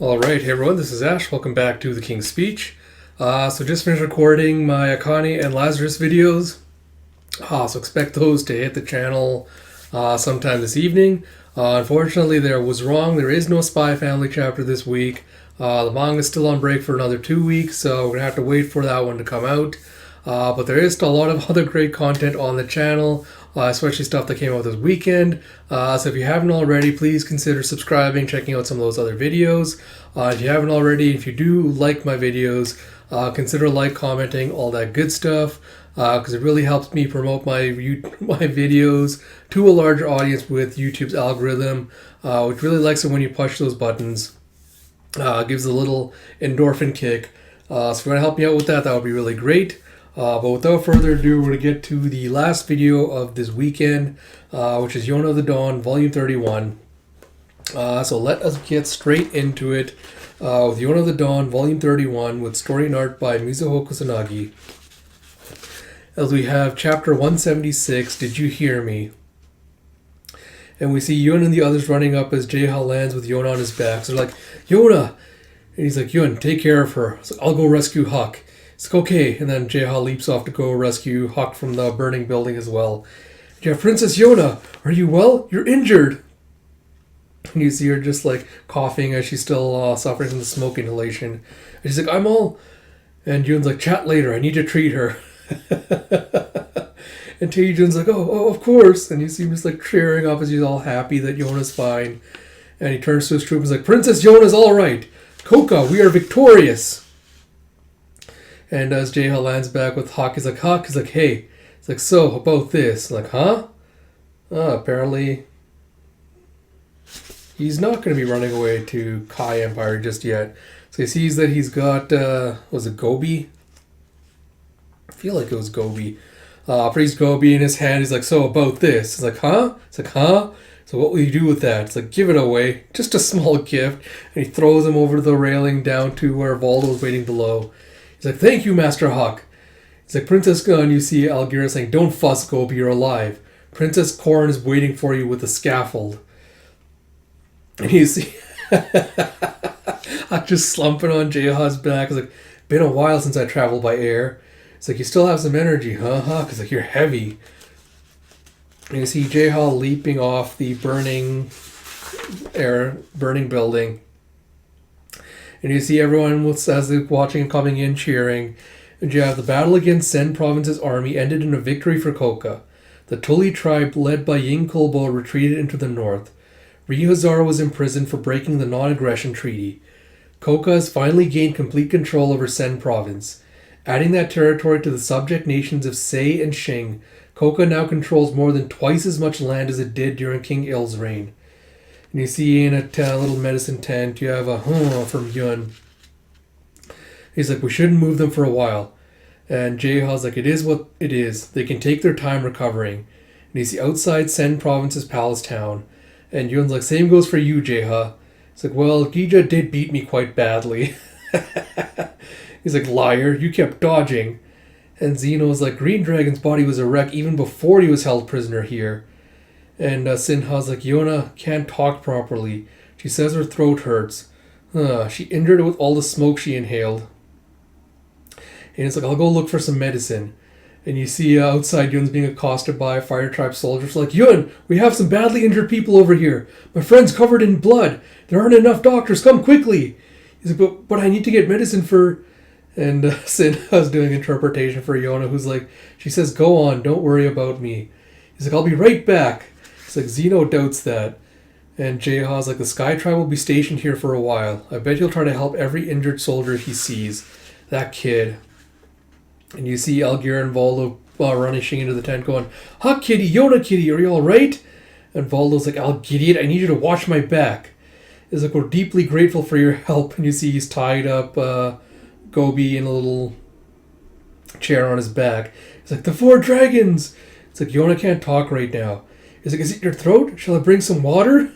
Alright, hey everyone, this is Ash. Welcome back to The King's Speech. So just finished recording my Akane and Lazarus videos. So expect those to hit the channel sometime this evening. Unfortunately, there was wrong. There is no Spy Family chapter this week. The manga's still on break for another 2 weeks, so we're going to have to wait for that one to come out. But there is still a lot of other great content on the channel, especially stuff that came out this weekend. So if you haven't already, please consider subscribing, checking out some of those other videos. If you haven't already, if you do like my videos, consider commenting, all that good stuff, because it really helps me promote my videos to a larger audience with YouTube's algorithm, which really likes it when you push those buttons. Gives a little endorphin kick. So if you want to help me out with that, that would be really great. But without further ado, we're going to get to the last video of this weekend, which is Yona Of The Dawn, Volume 31. So let us get straight into it with Yona Of The Dawn, Volume 31, with story and art by Mizuho Kusanagi. As we have Chapter 176, Did You Hear Me? And we see Yun and the others running up as Jaeha lands with Yona on his back. So they're like, Yona! And he's like, Yun, take care of her. Like, I'll go rescue Huck. It's like, okay. And then Jaeha leaps off to go rescue Huck from the burning building as well. Yeah, Princess Yona, are you well? You're injured. And you see her just coughing as she's still suffering from the smoke inhalation. And she's like, I'm all... And Yun's like, chat later, I need to treat her. And Taejun's like, oh, of course. And you see him just cheering up as he's all happy that Yona's fine. And he turns to his troop and is like, Princess Yona's all right. Koka, we are victorious. And as Jaeha lands back with Huck, he's like, hey. It's like, so, about this? I'm like, huh? Apparently he's not going to be running away to Kai Empire just yet. So he sees that he's got, was it Gobi? I feel like it was Gobi. Priest Gobi in his hand. He's like, so about this? It's like, huh? It's like, huh? So what will you do with that? It's like, give it away. Just a small gift. And he throws him over the railing down to where Voldo's waiting below. He's like, thank you, Master Huck. He's like, Princess Gun, you see Algira saying, don't fuss, Gobi, you're alive. Princess Korn is waiting for you with the scaffold. And you see Huck just slumping on Jaeha's back. It's like, been a while since I traveled by air. It's like, you still have some energy, huh, Huck? It's like, you're heavy. And you see Jaeha leaping off the burning building. And you see everyone as they're watching and coming in cheering. And you have the battle against Sen Province's army ended in a victory for Koka. The Tuli tribe led by Ying Kulbo retreated into the north. Ryuhazara was imprisoned for breaking the non-aggression treaty. Koka has finally gained complete control over Sen Province. Adding that territory to the subject nations of Sei and Shing, Koka now controls more than twice as much land as it did during King Il's reign. And you see in a little medicine tent, you have a from Yun. He's like, we shouldn't move them for a while. And Jaeha's like, it is what it is. They can take their time recovering. And you see outside Sen Province's palace town. And Yun's like, same goes for you, Jaeha. It's like, well, Gija did beat me quite badly. He's like, liar, you kept dodging. And Zeno's like, Green Dragon's body was a wreck even before he was held prisoner here. And Sinha's like, Yona can't talk properly. She says her throat hurts. She injured it with all the smoke she inhaled. And it's like, I'll go look for some medicine. And you see outside Yun's being accosted by Fire Tribe soldiers. Like, Yun, we have some badly injured people over here. My friend's covered in blood. There aren't enough doctors. Come quickly. He's like, but I need to get medicine for... And Sinha's doing interpretation for Yona, who's like, she says, go on, don't worry about me. He's like, I'll be right back. He's like, Zeno doubts that. And Jaeha's like, the Sky Tribe will be stationed here for a while. I bet he'll try to help every injured soldier he sees. That kid. And you see Algira and Voldo rushing into the tent going, Huck Kitty, Yona Kitty, are you alright? And Voldo's like, Algidiot, I need you to watch my back. He's like, we're deeply grateful for your help. And you see he's tied up Gobi in a little chair on his back. He's like, the 4 dragons! It's like, Yona can't talk right now. He's like, is it your throat? Shall I bring some water?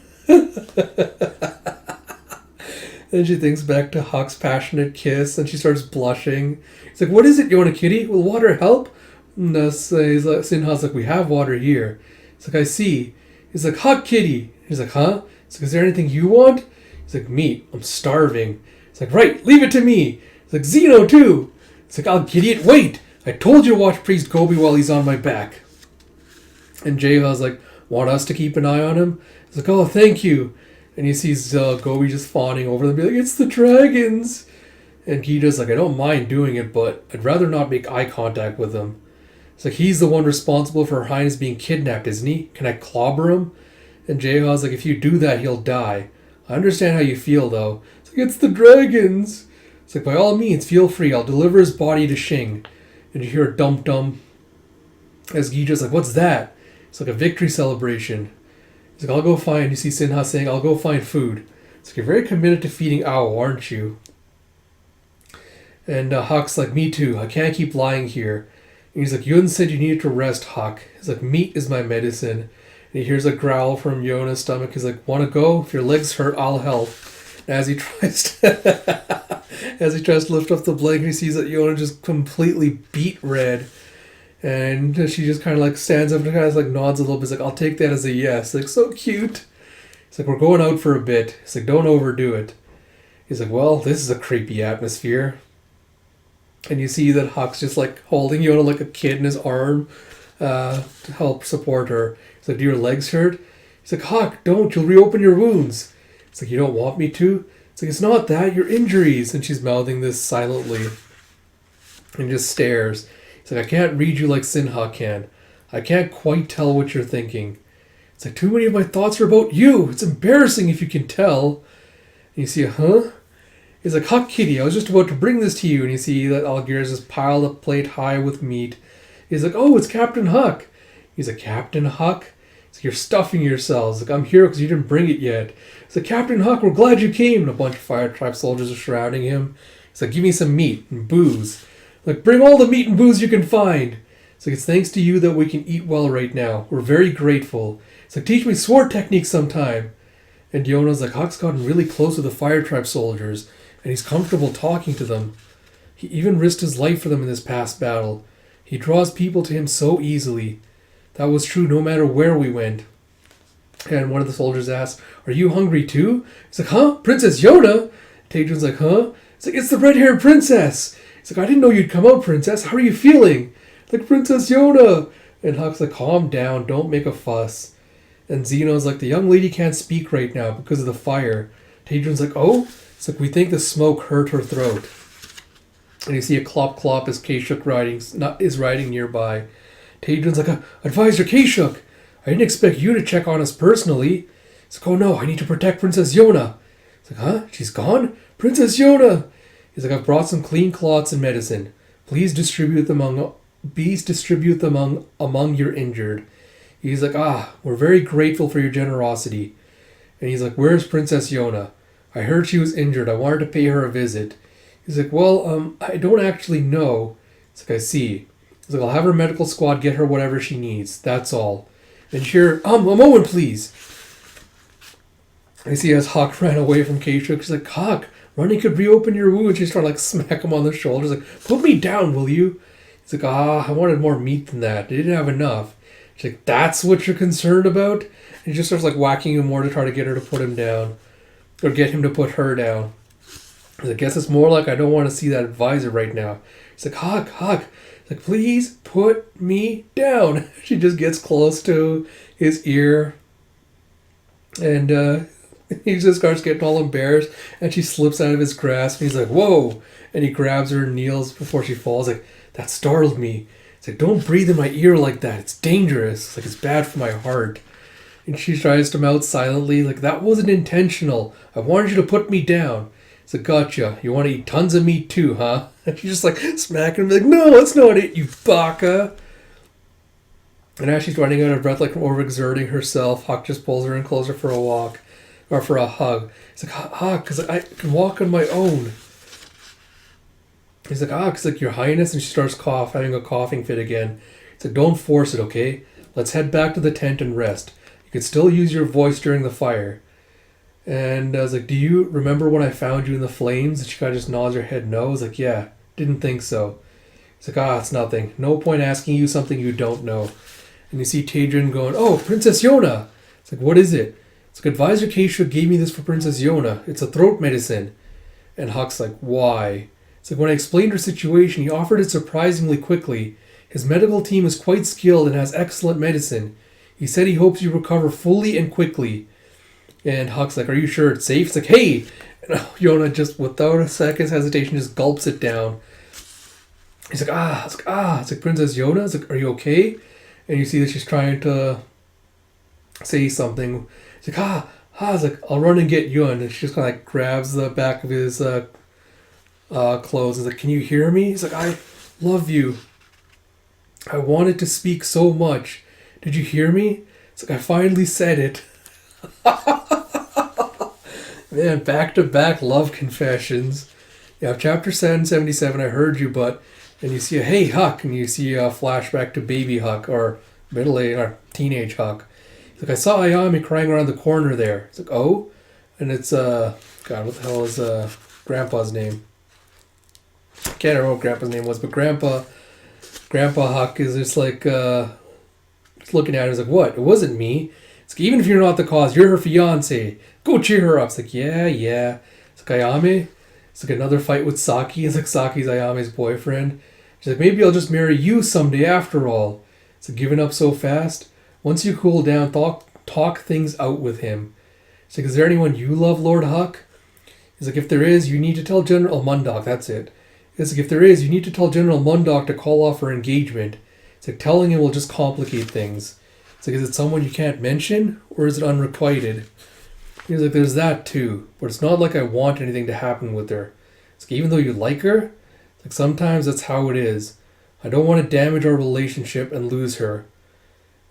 Then she thinks back to Huck's passionate kiss and she starts blushing. He's like, what is it, Yona Kitty? Will water help? And Sinha's like, we have water here. He's like, I see. He's like, Huck Kitty. He's like, huh? He's like, is there anything you want? He's like, meat. I'm starving. He's like, right, leave it to me. He's like, Zeno too. He's like, I'll idiot, wait. I told you to watch Priest Gobi while he's on my back. And Jeha's like, want us to keep an eye on him? He's like, oh, thank you. And he sees Gobi just fawning over them, be like, it's the dragons. And Gija's like, I don't mind doing it, but I'd rather not make eye contact with him. It's like, he's the one responsible for Her Highness being kidnapped, isn't he? Can I clobber him? And Jeha's like, if you do that, he'll die. I understand how you feel, though. It's like, it's the dragons. It's like, by all means, feel free. I'll deliver his body to Shing. And you hear a dum-dum. As Gija's like, what's that? It's like a victory celebration. He's like, I'll go find... You see Sinha saying, I'll go find food. It's like, you're very committed to feeding Ao, aren't you? And Huck's like, me too. I can't keep lying here. And he's like, Yun said you needed to rest, Huck. He's like, meat is my medicine. And he hears a growl from Yona's stomach. He's like, want to go? If your legs hurt, I'll help. And as he tries to... as he tries to lift up the blanket, he sees that Yona just completely beat red. And she just kind of like stands up and kind of like nods a little bit. He's like, I'll take that as a yes. Like, so cute. He's like, we're going out for a bit. He's like, don't overdo it. He's like, well, this is a creepy atmosphere. And you see that Huck's just like holding Yona like a kid in his arm to help support her. He's like, do your legs hurt? He's like, Huck, don't. You'll reopen your wounds. It's like, you don't want me to? It's like, it's not that. Your injuries. And she's mouthing this silently. And just stares. It's like, I can't read you like Sinha can. I can't quite tell what you're thinking. It's like, too many of my thoughts are about you. It's embarrassing if you can tell. And you see, huh? He's like, Huck Kitty, I was just about to bring this to you. And you see that Algiers has piled a plate high with meat. He's like, oh, it's Captain Huck. He's like, Captain Huck? He's like, you're stuffing yourselves. Like, I'm here because you didn't bring it yet. He's like, Captain Huck, we're glad you came. And a bunch of Fire Tribe soldiers are surrounding him. He's like, give me some meat and booze. Like, bring all the meat and booze you can find. It's like, it's thanks to you that we can eat well right now. We're very grateful. It's like, teach me sword techniques sometime. And Yona's like, Huck's gotten really close with the Fire Tribe soldiers, and he's comfortable talking to them. He even risked his life for them in this past battle. He draws people to him so easily. That was true no matter where we went. And one of the soldiers asks, are you hungry too? He's like, huh? Princess Yona? Tadrin's like, huh? It's like, it's the red-haired princess. He's like, I didn't know you'd come out, princess. How are you feeling? Like, Princess Yona. And Huck's like, calm down. Don't make a fuss. And Zeno's like, the young lady can't speak right now because of the fire. Tadrin's like, oh? It's like, we think the smoke hurt her throat. And you see a clop as Kashuk is riding nearby. Tadrin's like, Advisor Kashuk, I didn't expect you to check on us personally. He's like, oh no, I need to protect Princess Yona. He's like, huh? She's gone? Princess Yona! He's like, I've brought some clean cloths and medicine. Please distribute them among your injured. He's like, we're very grateful for your generosity. And he's like, where's Princess Yona? I heard she was injured. I wanted to pay her a visit. He's like, well, I don't actually know. It's like, I see. He's like, I'll have her medical squad get her whatever she needs. That's all. And sure, a moment, please. I see as Huck ran away from Kashuk. She's like, Huck, running could reopen your wounds. She's trying to like smack him on the shoulders. Like, put me down, will you? He's like, I wanted more meat than that. I didn't have enough. She's like, that's what you're concerned about? And he just starts like whacking him more to try to get her to put him down. Or get him to put her down. I guess it's more like I don't want to see that advisor right now. He's like, Huck. He's like, please put me down. She just gets close to his ear. And he just starts getting all embarrassed. And she slips out of his grasp. And he's like, whoa. And he grabs her and kneels before she falls. Like, that startled me. He's like, don't breathe in my ear like that. It's dangerous. It's like, it's bad for my heart. And she tries to mouth silently, like, that wasn't intentional. I wanted you to put me down. It's like, gotcha. You want to eat tons of meat too, huh? And she's just like smacking him, like, no, that's not it, you baka. And as she's running out of breath, like overexerting herself, Huck just pulls her in closer for a walk, or for a hug. He's like, Huck, because I can walk on my own. He's like, because like, your highness, and she starts having a coughing fit again. He's like, don't force it, okay? Let's head back to the tent and rest. You can still use your voice during the fire. And I was like, do you remember when I found you in the flames? And she kind of just nods her head no. I was like, yeah, didn't think so. He's like, it's nothing. No point asking you something you don't know. And you see Tadrin going, oh, Princess Yona. It's like, what is it? It's like, Advisor Keisha gave me this for Princess Yona. It's a throat medicine. And Huck's like, why? It's like, when I explained her situation, he offered it surprisingly quickly. His medical team is quite skilled and has excellent medicine. He said he hopes you recover fully and quickly. And Huck's like, are you sure it's safe? It's like, hey! And Yona just, without a second's hesitation, just gulps it down. He's like, ah. It's like, ah. It's like, Princess Yona? It's like, are you okay? And you see that she's trying to say something. It's like, ah. It's like, I'll run and get Yun. And she just kind of like grabs the back of his clothes. It's like, can you hear me? He's like, I love you. I wanted to speak so much. Did you hear me? It's like, I finally said it. Man, back-to-back love confessions. Yeah, chapter 77, I heard you, but... And you see a, hey, Huck, and you see a flashback to baby Huck, or middle-aged, or teenage Huck. He's like, I saw Ayami crying around the corner there. It's like, oh? And it's, God, what the hell is Grandpa's name? I can't remember what Grandpa's name was, but Grandpa Huck is just like, just looking at her, he's like, what? It wasn't me. It's like, even if you're not the cause, you're her fiance. Go cheer her up. It's like, yeah. It's like, Ayame? It's like another fight with Saki. It's like Saki's Ayame's boyfriend. She's like, maybe I'll just marry you someday after all. It's like, giving up so fast? Once you cool down, talk things out with him. It's like, is there anyone you love, Lord Huck? He's like, if there is, you need to tell General Mundok. That's it. It's like, if there is, you need to tell General Mundok to call off her engagement. It's like, telling him will just complicate things. It's like, is it someone you can't mention? Or is it unrequited? He's like, there's that too. But it's not like I want anything to happen with her. It's like, even though you like her, it's like, sometimes that's how it is. I don't want to damage our relationship and lose her.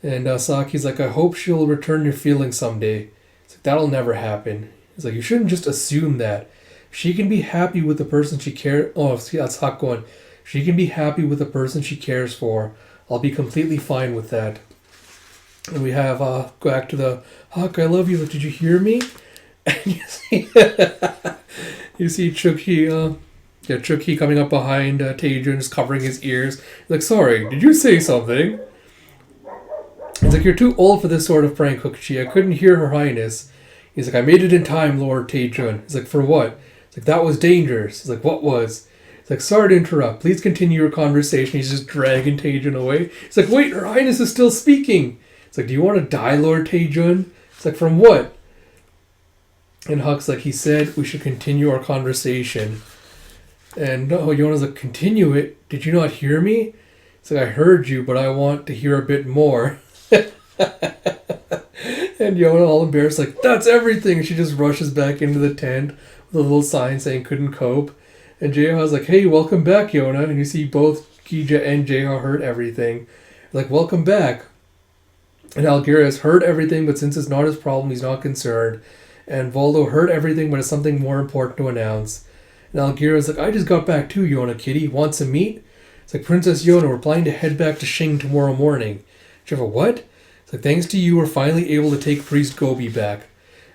And Saki's like, I hope she'll return your feelings someday. It's like, that'll never happen. He's like, you shouldn't just assume that. She can be happy with the person she cares... Oh, see, that's Huck going. She can be happy with the person she cares for. I'll be completely fine with that. And we have, go back to the, Huck, I love you, did you hear me? And you see Chucky coming up behind Taejun, just covering his ears. He's like, sorry, did you say something? He's like, you're too old for this sort of prank, Hookchi. I couldn't hear Her Highness. He's like, I made it in time, Lord Taejun. He's like, for what? He's like, that was dangerous. He's like, what was? He's like, sorry to interrupt. Please continue your conversation. He's just dragging Taejun away. He's like, wait, Her Highness is still speaking. It's like, do you want to die, Lord Taejun? It's like, from what? And Huck's like, he said we should continue our conversation. And Yona's like, continue it? Did you not hear me? It's like, I heard you, but I want to hear a bit more. And Yona, all embarrassed, like, that's everything. She just rushes back into the tent with a little sign saying couldn't cope. And Jaeha's like, hey, welcome back, Yona. And you see both Kija and Jaeha heard everything. Like, welcome back. And Algira has heard everything, but since it's not his problem, he's not concerned. And Voldo heard everything, but has something more important to announce. And Algira's like, I just got back too, Yona, kitty. Want some meat? It's like, Princess Yona, we're planning to head back to Shing tomorrow morning. She's like, what? It's like, thanks to you, we're finally able to take Priest Gobi back.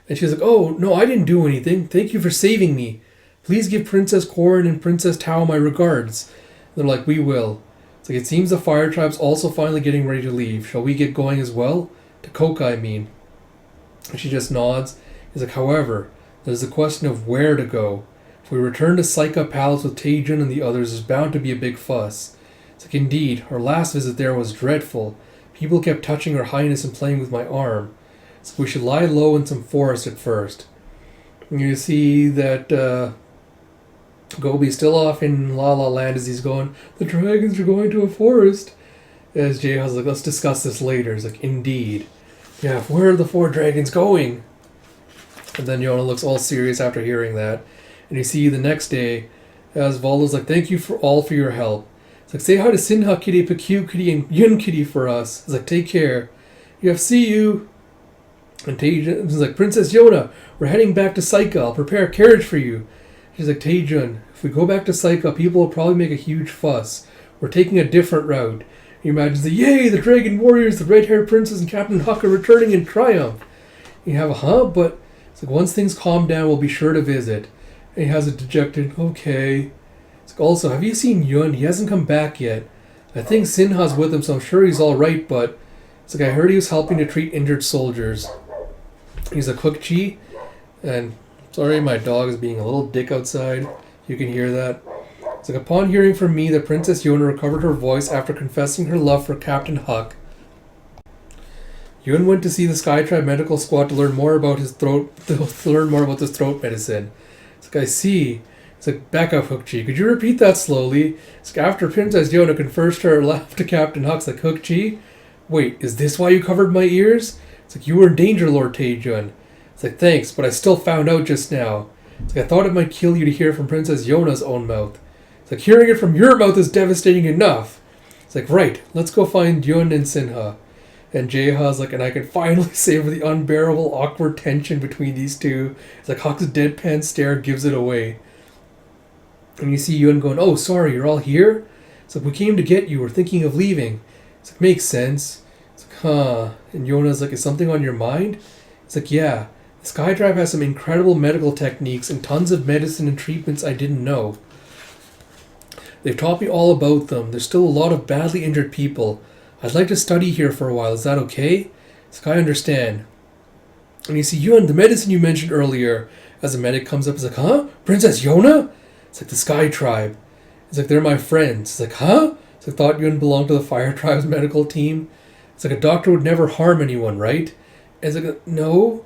And she's like, oh, no, I didn't do anything. Thank you for saving me. Please give Princess Korin and Princess Tao my regards. And they're like, we will. It's like, it seems the fire tribe's also finally getting ready to leave. Shall we get going as well? To Koka, I mean. And she just nods. He's like, however, there's the question of where to go. If we return to Saika Palace with Taejun and the others, there's bound to be a big fuss. It's like, indeed, our last visit there was dreadful. People kept touching Her Highness and playing with my arm. So we should lie low in some forest at first. And you see that Gobi's still off in La La Land as he's going, the dragons are going to a forest. As Jaeha's like, let's discuss this later. He's like, indeed. Yeah, where are the 4 dragons going? And then Yona looks all serious after hearing that. And you see the next day, as Voldo's like, thank you for your help. It's like, say hi to Sinha Kitty, Pakyu Kitty, and Yun Kitty for us. It's like, take care. Yeah, see you. And Taejun is like, Princess Yona, we're heading back to Saika. I'll prepare a carriage for you. She's like, Taejun, if we go back to Saika, people will probably make a huge fuss. We're taking a different route. He imagines yay, the dragon warriors, the red-haired princess, and Captain Huck are returning in triumph. You have a but it's like, once things calm down, we'll be sure to visit. And he has a dejected, okay. It's like, also, have you seen Yun? He hasn't come back yet. I think Sinha's with him, so I'm sure he's alright, but it's like, I heard he was helping to treat injured soldiers. He's a cook chi. And sorry, my dog is being a little dick outside. You can hear that. It's like, upon hearing from me that Princess Yona recovered her voice after confessing her love for Captain Huck, Yun went to see the Sky Tribe medical squad to learn more about his throat medicine. It's like, I see. It's like, back up, Hook-Chi. Could you repeat that slowly? It's like, after Princess Yona confessed her love to Captain Huck, it's like, Hook-Chi? Wait, is this why you covered my ears? It's like, you were in danger, Lord Taejun. It's like, thanks, but I still found out just now. It's like, I thought it might kill you to hear from Princess Yona's own mouth. It's like, hearing it from your mouth is devastating enough. It's like, right, let's go find Yun and Sinha. And Jaeha's like, and I can finally savor the unbearable, awkward tension between these two. It's like Huck's deadpan stare gives it away. And you see Yun going, oh, sorry, you're all here? It's like, we came to get you. We're thinking of leaving. It's like, makes sense. It's like, huh. And Yona's like, is something on your mind? It's like, yeah. The Sky Tribe has some incredible medical techniques and tons of medicine and treatments I didn't know. They've taught me all about them. There's still a lot of badly injured people. I'd like to study here for a while. Is that okay? It's like, I understand. And you see Yun, the medicine you mentioned earlier, as a medic comes up, is like, huh? Princess Yona? It's like, the Sky Tribe. It's like, they're my friends. It's like, huh? It's like, thought Yun belonged to the Fire Tribe's medical team. It's like, a doctor would never harm anyone, right? And it's like, no.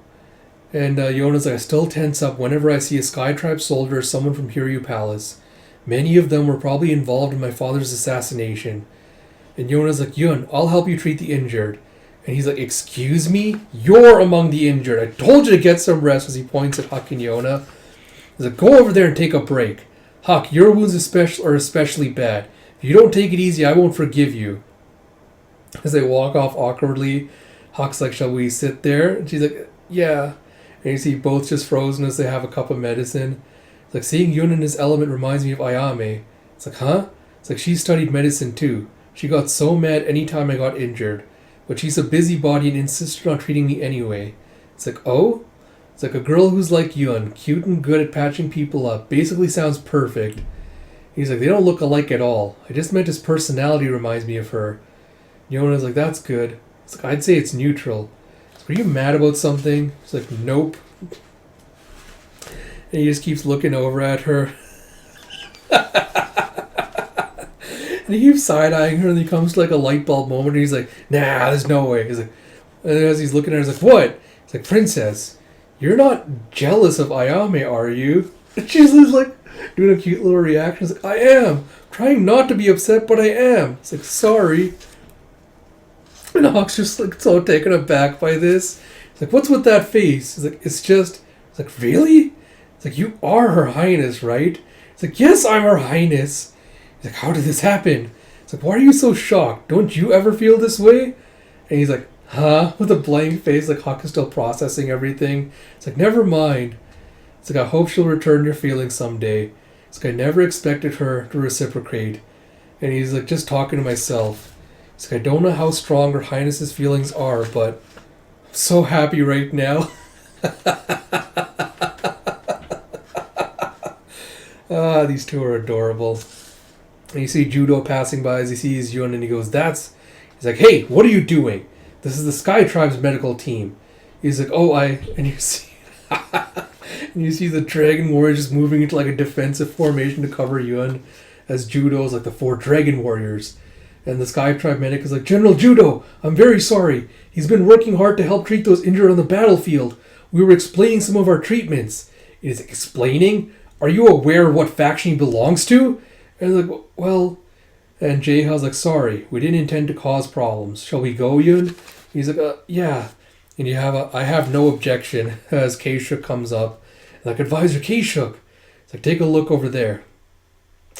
And Yona's like, I still tense up whenever I see a Sky Tribe soldier or someone from Hiryu Palace. Many of them were probably involved in my father's assassination. And Yona's like, Yun, I'll help you treat the injured. And he's like, excuse me? You're among the injured. I told you to get some rest, as he points at Huck and Yona. He's like, go over there and take a break. Huck, your wounds are especially bad. If you don't take it easy, I won't forgive you. As they walk off awkwardly, Huck's like, shall we sit there? And she's like, yeah. And you see both just frozen as they have a cup of medicine. It's like, seeing Yun in his element reminds me of Ayame. It's like, huh? It's like, she studied medicine too. She got so mad anytime I got injured. But she's a busybody and insisted on treating me anyway. It's like, oh? It's like, a girl who's like Yun, cute and good at patching people up, basically sounds perfect. He's like, they don't look alike at all. I just meant his personality reminds me of her. Yona's like, that's good. It's like, I'd say it's neutral. Are you mad about something? It's like, nope. And he just keeps looking over at her. And he keeps side-eyeing her, and he comes to like a light bulb moment, and he's like, nah, there's no way. He's like, and as he's looking at her, he's like, what? He's like, Princess, you're not jealous of Ayame, are you? And she's just like, doing a cute little reaction. She's like, I am. I'm trying not to be upset, but I am. It's like, sorry. And Hawk's just like so taken aback by this. He's like, what's with that face? He's like, it's like, really? It's like, you are Her Highness, right? It's like, yes, I'm Her Highness. He's like, how did this happen? It's like, why are you so shocked? Don't you ever feel this way? And he's like, huh? With a blank face, like Hawk is still processing everything. It's like, never mind. It's like, I hope she'll return your feelings someday. It's like, I never expected her to reciprocate. And he's like, just talking to myself. It's like, I don't know how strong Her Highness's feelings are, but I'm so happy right now. These two are adorable. And you see Judo passing by as he sees Yun, and he goes, he's like, hey, what are you doing? This is the Sky Tribe's medical team. He's like, and you see, and you see the Dragon Warriors just moving into like a defensive formation to cover Yun, as Judo is like the 4 Dragon Warriors. And the Sky Tribe medic is like, General Judo, I'm very sorry. He's been working hard to help treat those injured on the battlefield. We were explaining some of our treatments. Is explaining? Are you aware of what faction he belongs to? And like, well, and Jaeha's like, sorry, we didn't intend to cause problems. Shall we go, Yun? He's like, yeah. And I have no objection as K-Shook comes up. Like, Advisor K-Shook. It's like, take a look over there.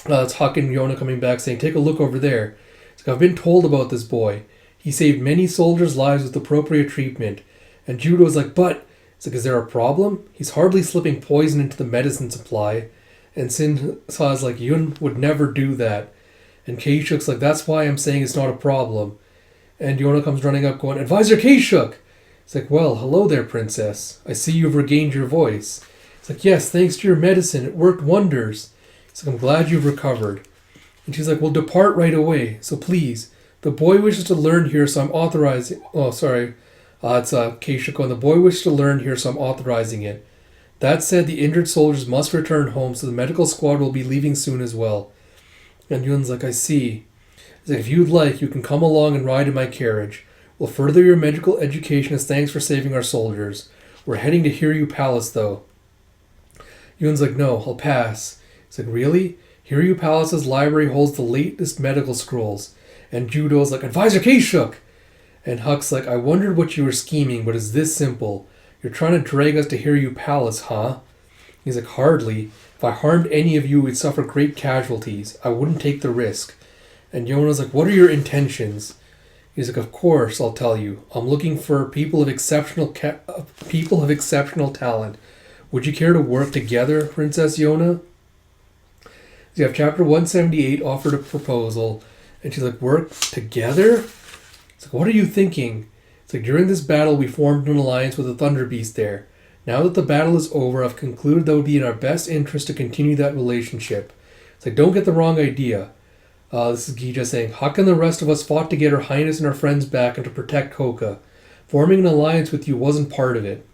It's Huck and Yona coming back saying, take a look over there. It's like, I've been told about this boy. He saved many soldiers' lives with appropriate treatment. And Judo's like, but, it's like, is there a problem? He's hardly slipping poison into the medicine supply. And Sin Sa's like, Yun would never do that. And K-Shook's like, that's why I'm saying it's not a problem. And Yona comes running up going, Advisor K-Shook! It's like, well, hello there, Princess. I see you've regained your voice. It's like, yes, thanks to your medicine, it worked wonders. It's like, I'm glad you've recovered. And she's like, well, depart right away. So please, the boy wishes to learn here, so I'm It's Keishiko, and the boy wished to learn here, so I'm authorizing it. That said, the injured soldiers must return home, so the medical squad will be leaving soon as well. And Yun's like, I see. He's like, if you'd like, you can come along and ride in my carriage. We'll further your medical education as thanks for saving our soldiers. We're heading to Hiryu Palace, though. Yun's like, no, I'll pass. He's like, really? Hiryu Palace's library holds the latest medical scrolls. And Judo's like, Advisor Keishuk! And Huck's like, I wondered what you were scheming, but it's this simple. You're trying to drag us to Hiryu Palace, huh? He's like, hardly. If I harmed any of you, we'd suffer great casualties. I wouldn't take the risk. And Yona's like, what are your intentions? He's like, of course, I'll tell you. I'm looking for people of exceptional talent. Would you care to work together, Princess Yona? So you have chapter 178 offered a proposal. And she's like, work together? It's like, what are you thinking? It's like, during this battle, we formed an alliance with the Thunder Beast there. Now that the battle is over, I've concluded that it would be in our best interest to continue that relationship. It's like, don't get the wrong idea. This is Gija saying, Huck and the rest of us fought to get Her Highness and our friends back and to protect Koka. Forming an alliance with you wasn't part of it.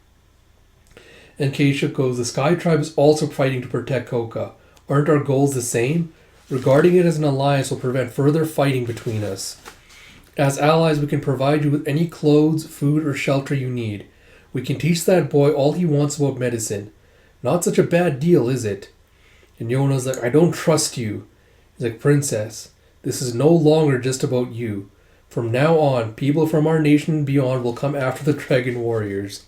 And Keishuk goes, the Sky Tribe is also fighting to protect Koka. Aren't our goals the same? Regarding it as an alliance will prevent further fighting between us. As allies, we can provide you with any clothes, food, or shelter you need. We can teach that boy all he wants about medicine. Not such a bad deal, is it? And Yona's like, I don't trust you. He's like, Princess, this is no longer just about you. From now on, people from our nation and beyond will come after the Dragon Warriors.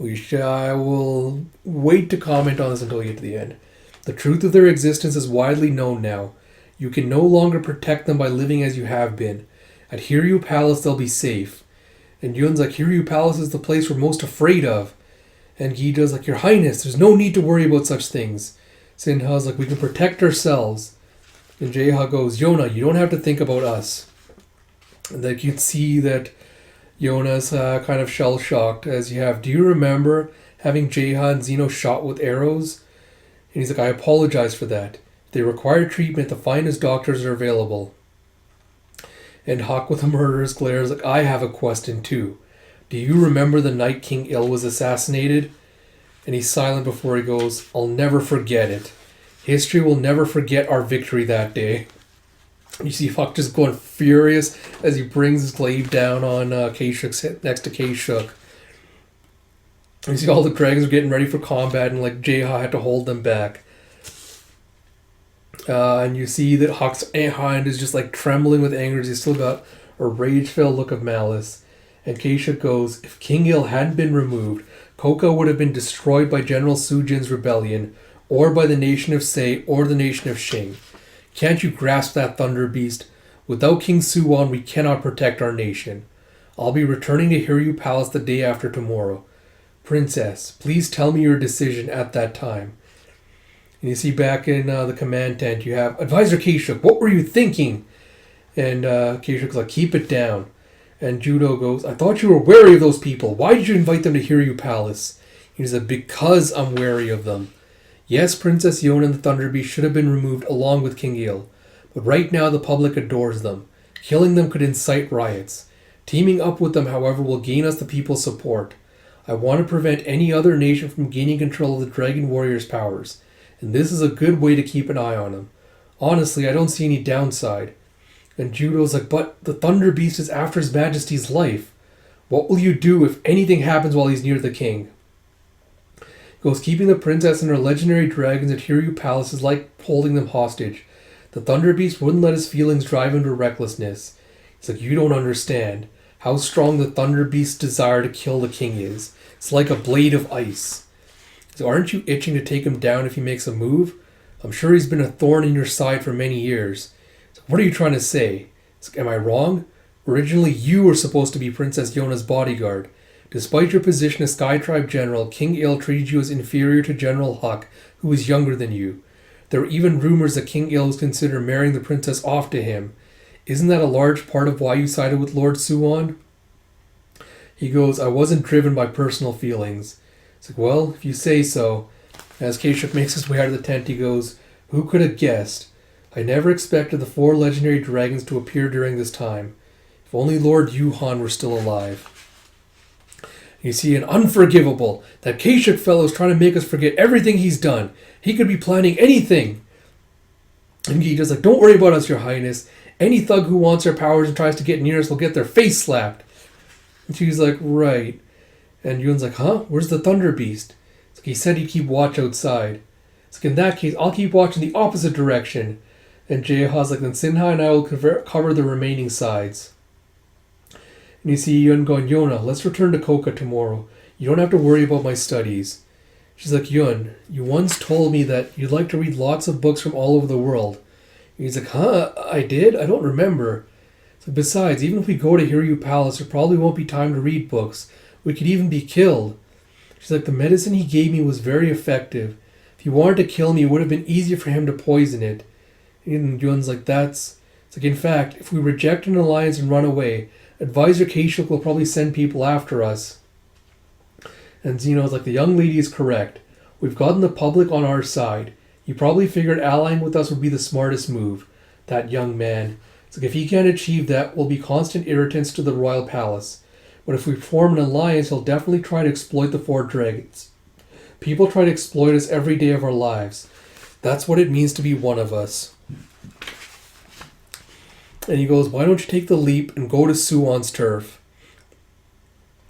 I will wait to comment on this until we get to the end. The truth of their existence is widely known now. You can no longer protect them by living as you have been. At Hiryu Palace, they'll be safe. And Yun's like, Hiryu Palace is the place we're most afraid of. And Gija's like, Your Highness, there's no need to worry about such things. Sinha's like, we can protect ourselves. And Jeha goes, Yona, you don't have to think about us. And like you can see that Yona's kind of shell-shocked as you have, do you remember having Jeha and Zeno shot with arrows? And he's like, I apologize for that. If they require treatment, the finest doctors are available. And Hawk with a murderous glare is like, I have a question too. Do you remember the night King Il was assassinated? And he's silent before he goes, I'll never forget it. History will never forget our victory that day. You see Hawk just going furious as he brings his glaive down on Keishuk's hit next to Keishuk. You see all the dragons are getting ready for combat and like Jeha had to hold them back. And you see that Hawk's hand is just like trembling with anger as he's still got a rage-filled look of malice. And Keishuk goes, if King Il hadn't been removed, Koka would have been destroyed by General Sujin's rebellion, or by the nation of Sei, or the nation of Shing. Can't you grasp that, Thunder Beast? Without King Suwon, we cannot protect our nation. I'll be returning to Hiryu Palace the day after tomorrow. Princess, please tell me your decision at that time. And you see back in the command tent, you have, Advisor Keishuk, what were you thinking? And Keishuk's like, keep it down. And Judo goes, I thought you were wary of those people. Why did you invite them to Hiryu Palace? He's like, because I'm wary of them. Yes, Princess Yona and the Thunder Beast should have been removed along with King Il. But right now the public adores them. Killing them could incite riots. Teaming up with them, however, will gain us the people's support. I want to prevent any other nation from gaining control of the Dragon Warrior's powers. And this is a good way to keep an eye on them. Honestly, I don't see any downside. And Judo's like, but the Thunder Beast is after His Majesty's life. What will you do if anything happens while he's near the king? He goes, keeping the princess and her legendary dragons at Hiryu Palace is like holding them hostage. The Thunder Beast wouldn't let his feelings drive him to recklessness. He's like, you don't understand how strong the Thunder Beast's desire to kill the king is. It's like a blade of ice. So aren't you itching to take him down if he makes a move? I'm sure he's been a thorn in your side for many years. So what are you trying to say? It's like, am I wrong? Originally, you were supposed to be Princess Yona's bodyguard. Despite your position as Sky Tribe General, King Il treated you as inferior to General Huck, who was younger than you. There were even rumors that King Il was considering marrying the princess off to him. Isn't that a large part of why you sided with Lord Suwon? He goes, I wasn't driven by personal feelings. It's like, well, if you say so. As Keishuk makes his way out of the tent, he goes, who could have guessed? I never expected the 4 legendary dragons to appear during this time. If only Lord Yuhan were still alive. You see an unforgivable. That Kashyyyk fellow is trying to make us forget everything he's done. He could be planning anything. And Gija's like, don't worry about us, your highness. Any thug who wants our powers and tries to get near us will get their face slapped. And she's like, right. And Yun's like, huh? Where's the Thunder Beast? It's like, he said he'd keep watch outside. It's like, in that case, I'll keep watch in the opposite direction. And Jeha's like, then Sinha and I will cover the remaining sides. And you see Yun going, Yona, let's return to Koka tomorrow. You don't have to worry about my studies. She's like, Yun, you once told me that you'd like to read lots of books from all over the world. And he's like, huh? I did? I don't remember. So besides, even if we go to Hiryu Palace, there probably won't be time to read books. We could even be killed. She's like, the medicine he gave me was very effective. If he wanted to kill me, it would have been easier for him to poison it. And Yun's like, it's like, in fact, if we reject an alliance and run away, Advisor Kashyyyk will probably send people after us. And Zeno's like, the young lady is correct. We've gotten the public on our side. He probably figured allying with us would be the smartest move. That young man. It's like, if he can't achieve that, we'll be constant irritants to the royal palace. But if we form an alliance, he'll definitely try to exploit the four dragons. People try to exploit us every day of our lives. That's what it means to be one of us. And he goes, why don't you take the leap and go to Suwon's turf?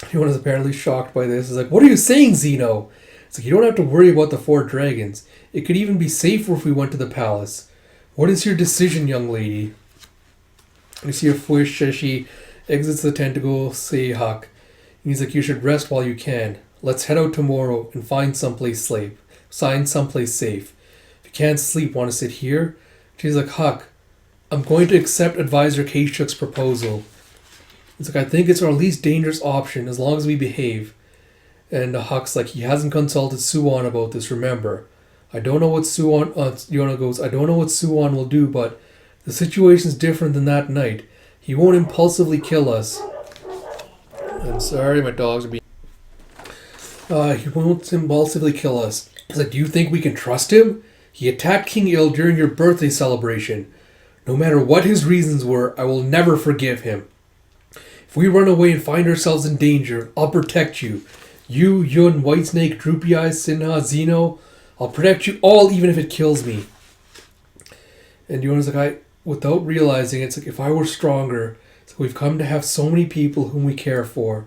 Everyone is apparently shocked by this. He's like, what are you saying, Zeno? It's like, you don't have to worry about the four dragons. It could even be safer if we went to the palace. What is your decision, young lady? You see her Fuish as she exits the tent to go say Huck. And he's like, you should rest while you can. Let's head out tomorrow and find someplace safe. If you can't sleep, want to sit here? She's like, Huck, I'm going to accept Advisor Kashyyyk's proposal. It's like, I think it's our least dangerous option as long as we behave. And Huck's like, he hasn't consulted Suwon about this, remember. I don't know what Suwon... Yona goes, I don't know what Suwon will do, but the situation's different than that night. He won't impulsively kill us. I'm sorry, my dogs are being... he won't impulsively kill us. He's like, do you think we can trust him? He attacked King Il during your birthday celebration. No matter what his reasons were, I will never forgive him. If we run away and find ourselves in danger, I'll protect you. You, Yun, Whitesnake, Droopy Eyes, Sinha, Zeno, I'll protect you all even if it kills me. And Yun's like, without realizing it's like, if I were stronger, it's like, we've come to have so many people whom we care for.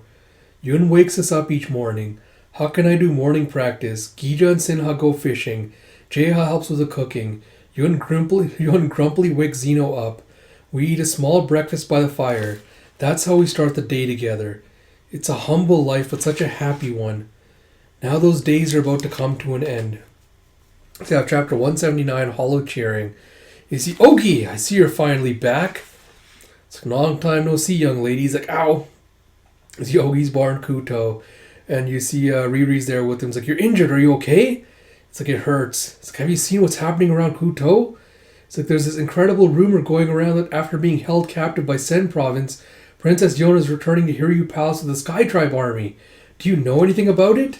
Yun wakes us up each morning. Huck and I do morning practice. Gija and Sinha go fishing. Jeha helps with the cooking. Yun grumpily wakes Zeno up. We eat a small breakfast by the fire. That's how we start the day together. It's a humble life, but such a happy one. Now those days are about to come to an end. So we have chapter 179, Hollow Cheering. You see, Ogi, I see you're finally back. It's a long time no see, young lady. He's like, ow. You see Ogi's barn Kuto. And you see Riri's there with him. He's like, you're injured, are you okay? It's like, it hurts. It's like, have you seen what's happening around Kuto? It's like, there's this incredible rumor going around that after being held captive by Sen Province, Princess Yona is returning to Hiryu Palace with the Sky Tribe army. Do you know anything about it?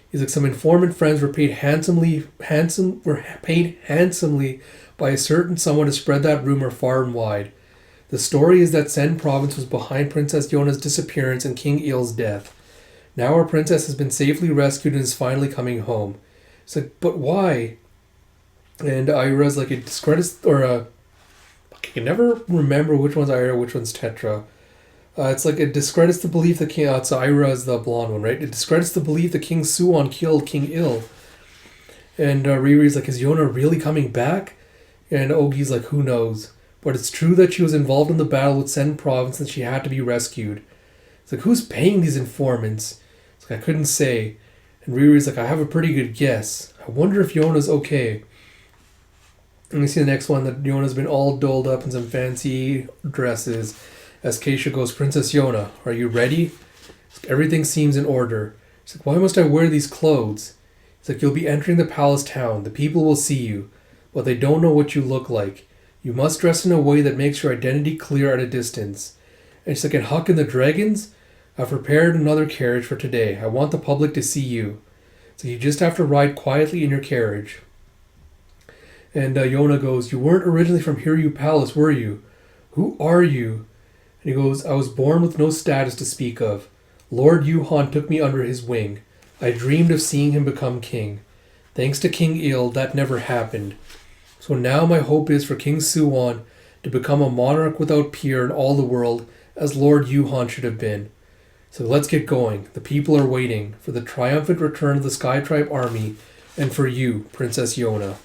He's like, some informant friends were paid handsomely by a certain someone to spread that rumor far and wide. The story is that Sen Province was behind Princess Yona's disappearance and King Il's death. Now our princess has been safely rescued and is finally coming home. It's like, but why? And Ira's like, it discredits, I can never remember which one's Ira, which one's Tetra. It's like, it discredits the belief that King... so Ira is the blonde one, right? It discredits the belief that King Suwon killed King Il. And Riri's like, is Yona really coming back? And Ogi's like, who knows? But it's true that she was involved in the battle with Sen Province and she had to be rescued. It's like, who's paying these informants? It's like, I couldn't say. And Riri's like, I have a pretty good guess. I wonder if Yona's okay. And we see the next one that Yona's been all dolled up in some fancy dresses. As Kashyyyk goes, Princess Yona, are you ready? It's like, everything seems in order. It's like, why must I wear these clothes? It's like, you'll be entering the palace town. The people will see you, but they don't know what you look like. You must dress in a way that makes your identity clear at a distance. And she's like, and Huck and the dragons? I've prepared another carriage for today. I want the public to see you. So you just have to ride quietly in your carriage. And Yona goes, you weren't originally from Hiryu Palace, were you? Who are you? And he goes, I was born with no status to speak of. Lord Yuhan took me under his wing. I dreamed of seeing him become king. Thanks to King Il, that never happened. So now my hope is for King Suwon to become a monarch without peer in all the world, as Lord Yuhan should have been. So let's get going. The people are waiting for the triumphant return of the Sky Tribe army, and for you, Princess Yona.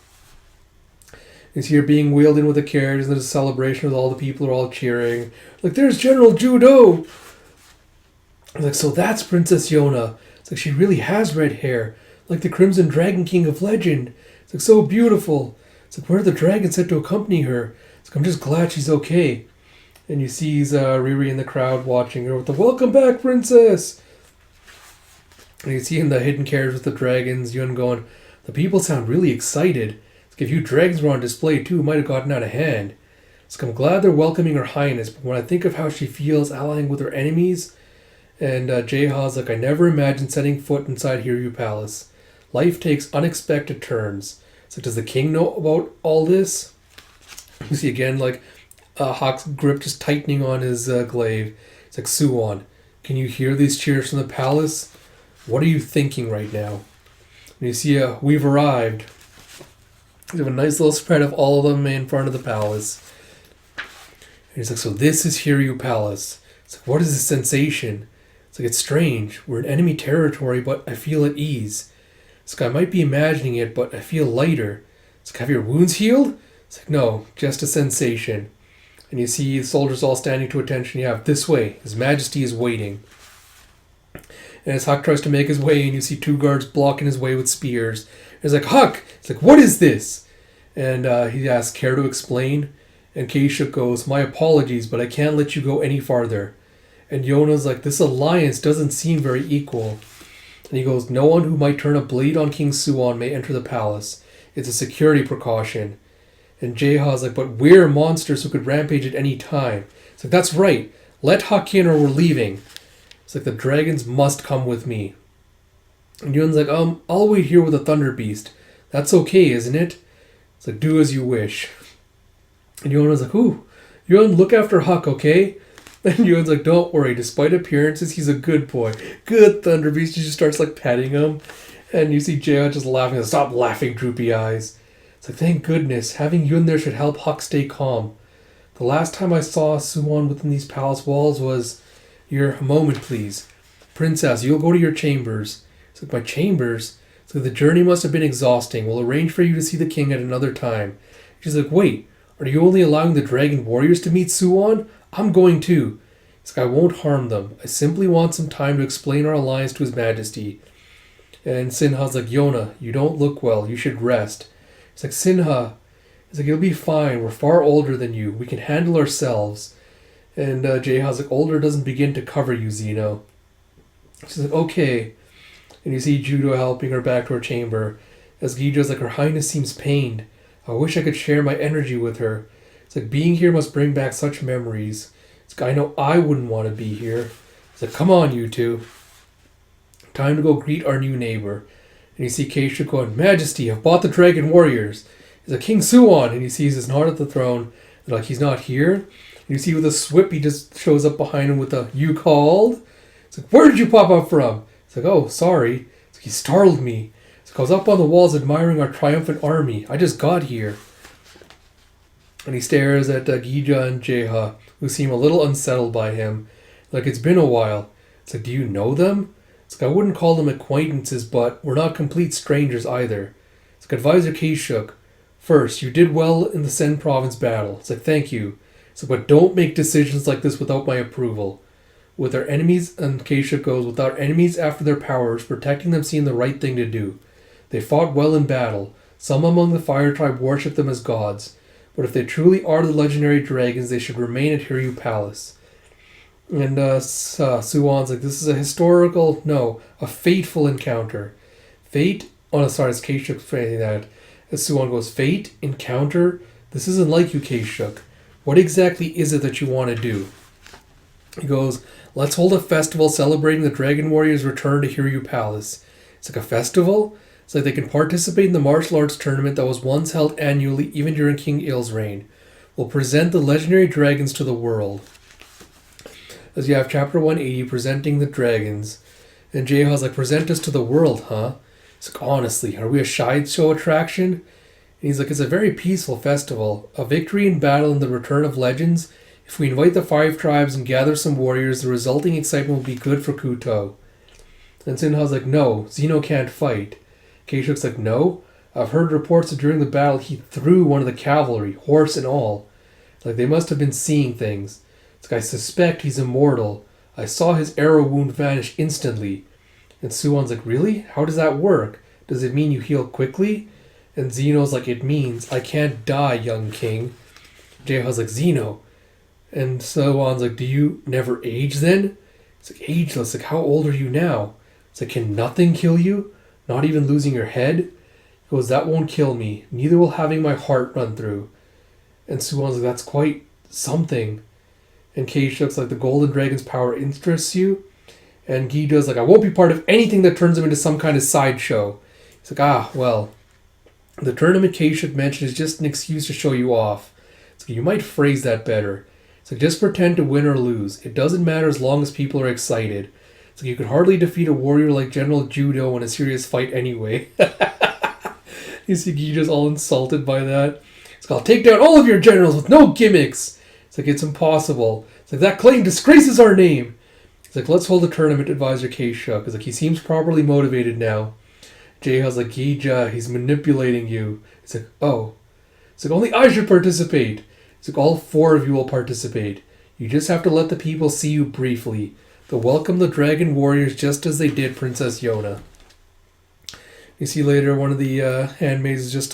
You see her being wheeled in with a carriage, and there's a celebration with all the people are all cheering. Like, there's General Judo! Like, so that's Princess Yona. It's like, she really has red hair, like the Crimson Dragon King of Legend. It's like, so beautiful. It's like, where are the dragons set to accompany her? It's like, I'm just glad she's okay. And you see Riri in the crowd watching her with the "Welcome back, Princess!" And you see in the hidden carriage with the dragons, Yun going, the people sound really excited. It's like, if you dragons were on display too, it might have gotten out of hand. It's like, I'm glad they're welcoming her highness, but when I think of how she feels allying with her enemies, and Jaeha's like, I never imagined setting foot inside Hiryu Palace. Life takes unexpected turns. It's like, does the king know about all this? You see again, like, Hawk's grip just tightening on his glaive. It's like, Suwon, can you hear these cheers from the palace? What are you thinking right now? And you see, we've arrived. We have a nice little spread of all of them in front of the palace. And he's like, so this is Hiryu Palace. It's like, what is this sensation? It's like, it's strange. We're in enemy territory, but I feel at ease. It's like, I might be imagining it, but I feel lighter. It's like, have your wounds healed? It's like, no, just a sensation. And you see the soldiers all standing to attention. You have, this way. His Majesty is waiting. And as Huck tries to make his way in, you see two guards blocking his way with spears. And he's like, Huck! It's like, what is this? And he asks, care to explain? And Keisha goes, my apologies, but I can't let you go any farther. And Yona's like, this alliance doesn't seem very equal. And he goes, no one who might turn a blade on King Suwon may enter the palace. It's a security precaution. And Jaeha's like, but we're monsters who could rampage at any time. It's like, that's right. Let Huck in or we're leaving. It's like, the dragons must come with me. And Yun's like, I'll wait here with the Thunder Beast. That's okay, isn't it? It's like, do as you wish. And Yona's like, ooh, Yun, look after Huck, okay? And Yun's like, don't worry, despite appearances, he's a good boy. Good, Thunder Beast. She just starts like petting him. And you see Jaeha just laughing. Stop laughing, droopy eyes. It's like, thank goodness, having Yun there should help Huck stay calm. The last time I saw Suwon within these palace walls was... Your moment, please. Princess, you'll go to your chambers. It's like, my chambers? It's like, the journey must have been exhausting. We'll arrange for you to see the king at another time. She's like, wait, are you only allowing the dragon warriors to meet Suwon? I'm going too. It's like, I won't harm them. I simply want some time to explain our alliance to His Majesty. And Sinha's like, Yona, you don't look well. You should rest. It's like, Sinha. It's like, you'll be fine. We're far older than you. We can handle ourselves. And Jaeha's like, older doesn't begin to cover you, Zeno. She's like, okay. And you see Judo helping her back to her chamber. As Gijo's like, her highness seems pained. I wish I could share my energy with her. It's like, being here must bring back such memories. It's like, I know I wouldn't want to be here. It's like, come on, you two. Time to go greet our new neighbor. And you see Keisha going, Majesty, I've bought the dragon warriors. It's like, King Suwon. And he sees his not at the throne. They're like, he's not here? You see with a swip, he just shows up behind him with a, you called? It's like, where did you pop up from? It's like, oh, sorry. It's like, he startled me. It's like, I was up on the walls admiring our triumphant army. I just got here. And he stares at Gija and Jaeha, who seem a little unsettled by him. Like, it's been a while. It's like, do you know them? It's like, I wouldn't call them acquaintances, but we're not complete strangers either. It's like, Advisor Keishuk, first, you did well in the Sen province battle. It's like, thank you. So, but don't make decisions like this without my approval. With our enemies, and Keisha goes, with our enemies after their powers, protecting them seemed the right thing to do. They fought well in battle. Some among the Fire Tribe worship them as gods. But if they truly are the legendary dragons, they should remain at Hiryu Palace. And Suwon's like, this is a a fateful encounter. Fate, it's Keishuk saying that. As Suwon goes, fate, encounter, this isn't like you, Keishuk. What exactly is it that you want to do? He goes, let's hold a festival celebrating the Dragon Warrior's return to Hiryu Palace. It's like, a festival? It's like they can participate in the martial arts tournament that was once held annually even during King Il's reign. We'll present the legendary dragons to the world. as you have chapter 180 presenting the dragons. And Jeha's like, present us to the world, huh? It's like, honestly, are we a sideshow attraction? And he's like, it's a very peaceful festival. A victory in battle and the return of legends. If we invite the 5 tribes and gather some warriors, the resulting excitement will be good for Kuto. And Sinha's like, no, Zeno can't fight. Keishuk's like, no? I've heard reports that during the battle he threw one of the cavalry, horse and all. Like, they must have been seeing things. It's like, I suspect he's immortal. I saw his arrow wound vanish instantly. And Suwon's like, really? How does that work? Does it mean you heal quickly? And Zeno's like, it means I can't die, young king. Jeha's like, Zeno. And Suwon's like, do you never age then? It's like, ageless. Like, how old are you now? It's like, can nothing kill you? Not even losing your head? He goes, that won't kill me. Neither will having my heart run through. And Suwon's like, that's quite something. And Keishuk's like, the golden dragon's power interests you? And Gido's like, I won't be part of anything that turns him into some kind of sideshow. He's like, well, the tournament Keishuk mentioned is just an excuse to show you off. It's like, you might phrase that better. It's like, just pretend to win or lose. It doesn't matter as long as people are excited. It's like, you could hardly defeat a warrior like General Judo in a serious fight anyway. You see Gido's all insulted by that. It's like, I'll take down all of your generals with no gimmicks. It's like, it's impossible. It's like, that claim disgraces our name. It's like, let's hold a tournament, advisor Keishuk. It's like, he seems properly motivated now. Jeha's like, Gija, he's manipulating you. It's like, oh. It's like, only I should participate. It's like, all 4 of you will participate. You just have to let the people see you briefly. They'll welcome the dragon warriors just as they did Princess Yona. You see later one of the handmaids is just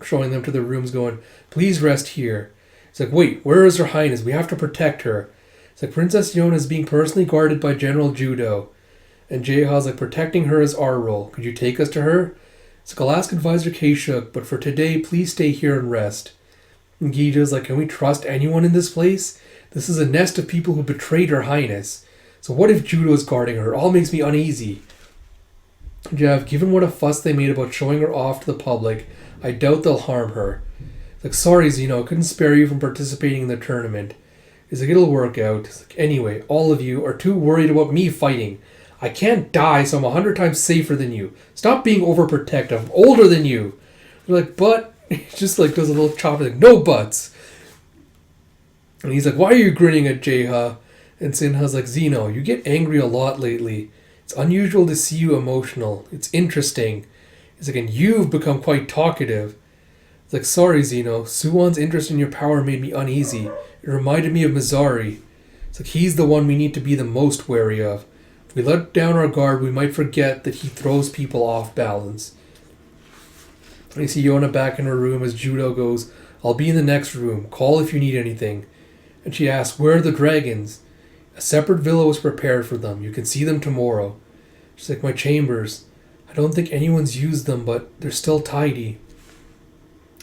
showing them to their rooms going, please rest here. It's like, wait, where is her highness? We have to protect her. It's like, Princess Yona is being personally guarded by General Judo. And Jeha's like, protecting her is our role. Could you take us to her? It's like, I'll ask advisor Keishuk, but for today, please stay here and rest. And Gija's like, can we trust anyone in this place? This is a nest of people who betrayed her highness. So what if Judo is guarding her? It all makes me uneasy. Jeff, given what a fuss they made about showing her off to the public, I doubt they'll harm her. It's like, sorry, Zeno, I couldn't spare you from participating in the tournament. It's like, it'll work out. It's like, anyway, all of you are too worried about me fighting. I can't die, so I'm 100 times safer than you. Stop being overprotective. I'm older than you. They're like, but... He just like does a little chop, like, no buts. And he's like, why are you grinning at Jeha? And Sinha's like, Zeno, you get angry a lot lately. It's unusual to see you emotional. It's interesting. He's like, and you've become quite talkative. It's like, sorry, Zeno. Suwon's interest in your power made me uneasy. It reminded me of Mizari. It's like, he's the one we need to be the most wary of. If we let down our guard, we might forget that he throws people off balance. And you see Yona back in her room as Judo goes, I'll be in the next room. Call if you need anything. And she asks, where are the dragons? A separate villa was prepared for them. You can see them tomorrow. She's like, my chambers. I don't think anyone's used them, but they're still tidy.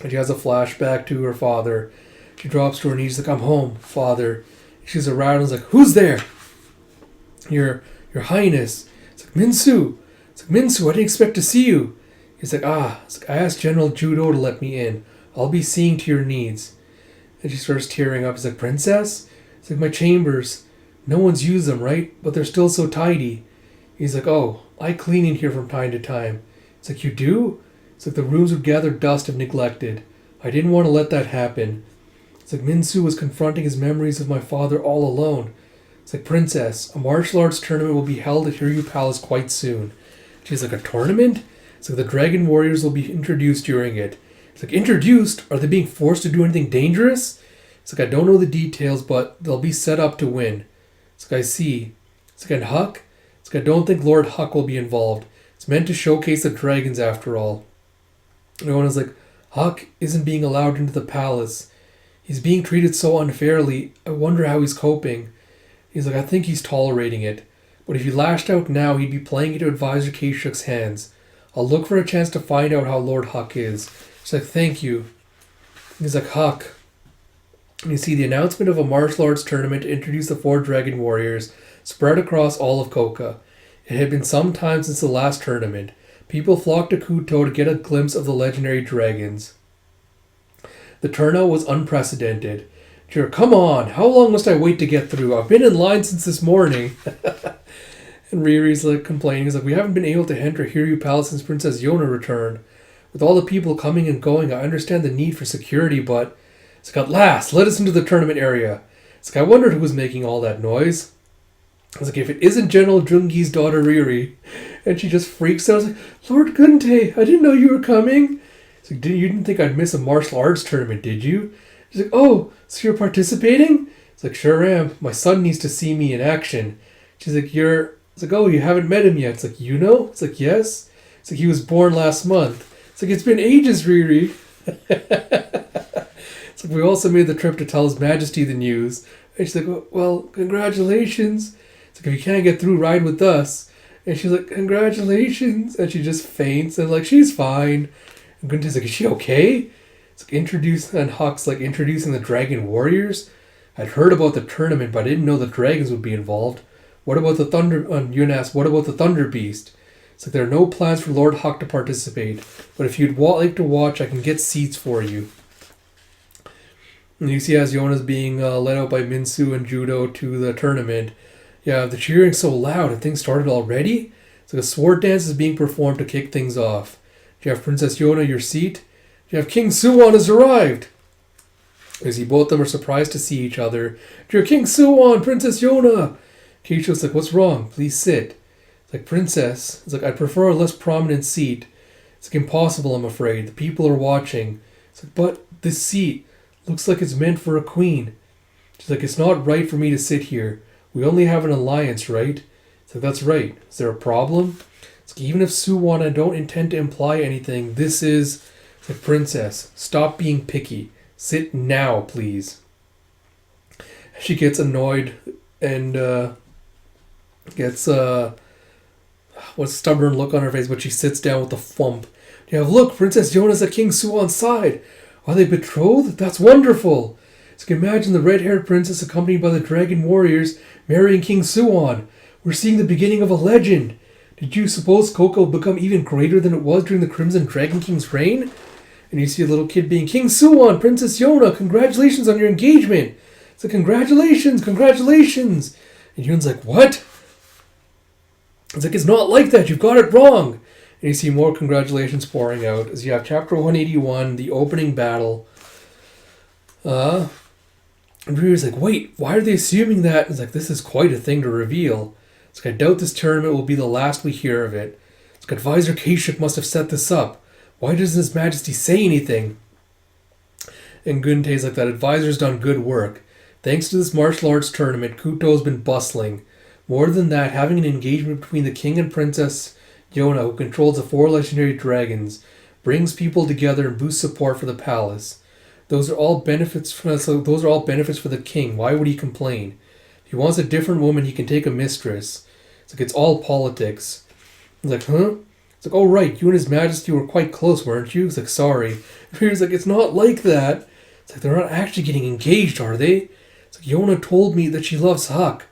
And she has a flashback to her father. She drops to her knees, like, I'm home, father. She's around and is like, who's there? Your highness. It's like, Minsu. It's like, Minsu, I didn't expect to see you. He's like, It's like, I asked General Judo to let me in. I'll be seeing to your needs. And she starts tearing up. He's like, princess? It's like, my chambers. No one's used them, right? But they're still so tidy. He's like, oh, I clean in here from time to time. It's like, you do? It's like, the rooms would gather dust if neglected. I didn't want to let that happen. It's like, Minsu was confronting his memories of my father all alone. It's like, princess, a martial arts tournament will be held at Hiryu Palace quite soon. She's like, a tournament? It's like, the dragon warriors will be introduced during it. It's like, introduced? Are they being forced to do anything dangerous? It's like, I don't know the details, but they'll be set up to win. It's like, I see. It's like, and Huck? It's like, I don't think Lord Huck will be involved. It's meant to showcase the dragons after all. And everyone's like, Huck isn't being allowed into the palace. He's being treated so unfairly. I wonder how he's coping. He's like, I think he's tolerating it. But if he lashed out now, he'd be playing into Advisor Keishuk's hands. I'll look for a chance to find out how Lord Huck is. She's like, thank you. He's like, Huck. And you see the announcement of a martial arts tournament to introduce the 4 dragon warriors spread across all of Koka. It had been some time since the last tournament. People flocked to Kuto to get a glimpse of the legendary dragons. The turnout was unprecedented. Sure, come on. How long must I wait to get through? I've been in line since this morning. And Riri's like complaining. He's like, we haven't been able to enter Hiryu Palace since Princess Yona returned. With all the people coming and going, I understand the need for security, but it's like, at last, let us into the tournament area. It's like, I wondered who was making all that noise. I was like, if it isn't General Jungi's daughter Riri. And she just freaks out. I was like, Lord Gunte, I didn't know you were coming. It's like, you didn't think I'd miss a martial arts tournament, did you? She's like, oh, so you're participating? It's like, sure am. My son needs to see me in action. She's like, It's like, oh, you haven't met him yet. It's like, you know? It's like, yes. It's like, he was born last month. It's like, it's been ages, Riri. It's like, we also made the trip to tell His Majesty the news. And she's like, well, congratulations. It's like, if you can't get through, ride with us. And she's like, congratulations. And she just faints. And like, she's fine. And Gunte's like, is she okay? It's like, and Huck's like, introducing the Dragon Warriors. I'd heard about the tournament, but I didn't know the dragons would be involved. What about the Thunder... Yuna asks, what about the Thunder Beast? It's like, there are no plans for Lord Huck to participate, but if you'd like to watch, I can get seats for you. And you see as Yona's being led out by Minsu and Judo to the tournament. Yeah, the cheering's so loud. Have things started already? It's like a sword dance is being performed to kick things off. Do you have Princess Yona your seat? Do you have King Suwon has arrived? You see both of them are surprised to see each other. Dear King Suwon, Princess Yona! Keisha's like, what's wrong? Please sit. It's like, Princess. It's like, I prefer a less prominent seat. It's like, impossible, I'm afraid. The people are watching. It's like, but this seat looks like it's meant for a queen. She's like, it's not right for me to sit here. We only have an alliance, right? It's like, that's right. Is there a problem? It's like, even if Suwon, I don't intend to imply anything, this is... It's like, Princess, stop being picky. Sit now, please. She gets annoyed and gets what's stubborn look on her face, but she sits down with a thump. Yeah, look, Princess Yona's at King Suwon's side. Are they betrothed? That's wonderful. So imagine the red-haired princess accompanied by the dragon warriors marrying King Suwon. We're seeing the beginning of a legend. Did you suppose Coco will become even greater than it was during the Crimson Dragon King's reign? And you see a little kid being, King Suwon, Princess Yona, congratulations on your engagement. It's like, congratulations, congratulations. And Yoon's like, what? It's like, it's not like that. You've got it wrong. And you see more congratulations pouring out as you have chapter 181, the opening battle. And Ryu's like, wait, why are they assuming that? It's like, this is quite a thing to reveal. It's like, I doubt this tournament will be the last we hear of it. It's like, Advisor Kashyap must have set this up. Why doesn't His Majesty say anything? And Gunte's like, that advisor's done good work. Thanks to this martial arts tournament, Kuto's been bustling. More than that, having an engagement between the King and Princess Yona, who controls the 4 legendary dragons, brings people together and boosts support for the palace. Those are all benefits for the king. Why would he complain? If he wants a different woman, he can take a mistress. It's like, it's all politics. He's like, huh? It's like, oh right, you and His Majesty were quite close, weren't you? He's like, sorry. He's like, it's not like that. It's like, they're not actually getting engaged, are they? It's like, Yona told me that she loves Huck.